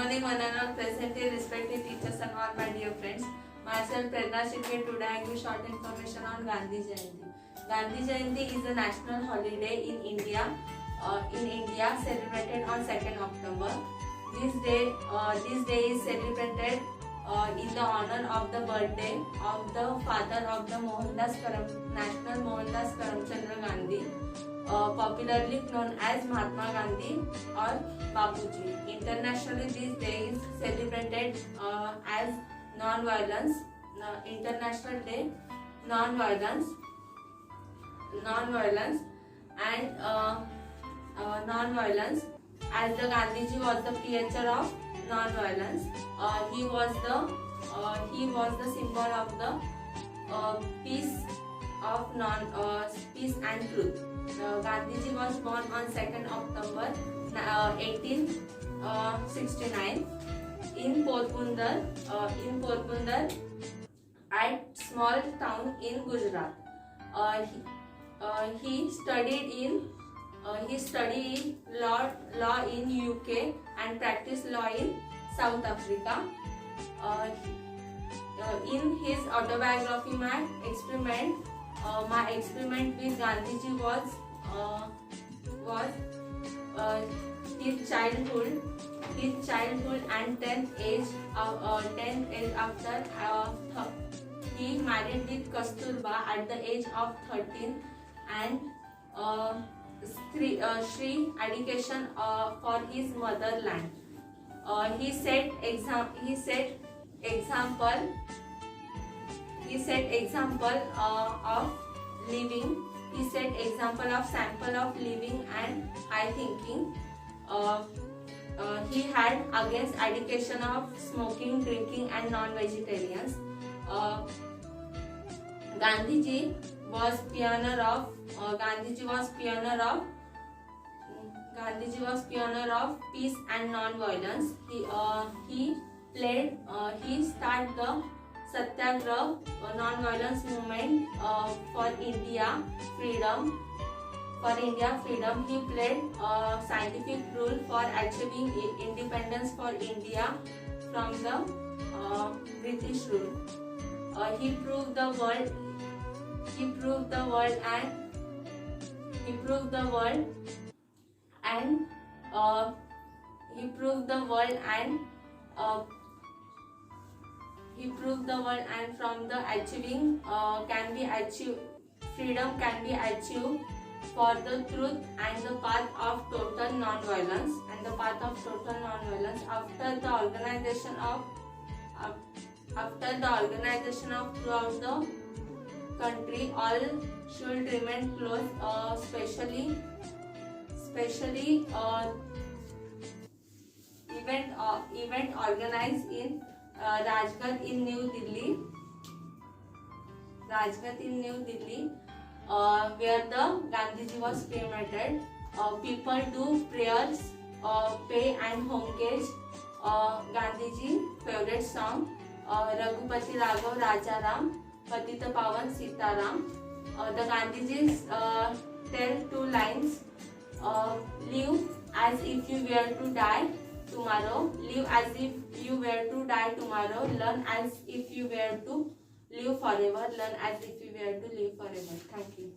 morning, one and all presently respected teachers and all my dear friends. Myself Prerna Shilpe. Today I give short information on Gandhi Jayanti. Gandhi Jayanti is a national holiday in India. Celebrated on 2nd October. This day is celebrated in the honor of the birthday of the father of the National Mohandas Karamchandra Gandhi, popularly known as Mahatma Gandhi or Bapuji. Internationally, this day is celebrated as non-violence, International Day non-violence, and non-violence, as the Gandhiji was the preacher of non-violence. He was the symbol of the peace and truth. Gandhiji was born on 2nd October 1869 in Porbandar, at small town in Gujarat. He studied law in UK and practiced law in South Africa. In his autobiography, my experiment with Gandhiji was his childhood and 10th age after he married with Kasturba at the age of 13, and Sri education for his motherland. He set example of living. He set example of sample of living and high thinking. He had against education of smoking, drinking, and non-vegetarians. Gandhiji was pioneer of peace and non-violence. He started the Satyagraha non-violence movement for India freedom. He played a scientific role for achieving independence for India from the British rule. He proved the world and from the achieving freedom can be achieved for the truth and the path of total non-violence. After the organization of throughout the country, all should remain close, especially event organized in Rajghat in New Delhi, where the Gandhiji was cremated. People do prayers, pay and homage. Gandhiji favorite song, Raghupati Raghav Rajaram, Patita Pavan Sitaram. The Gandhijis tell two lines: live as if you were to die tomorrow. Live as if you were to die tomorrow. Learn as if you were to live forever. Learn as if you were to live forever. Thank you.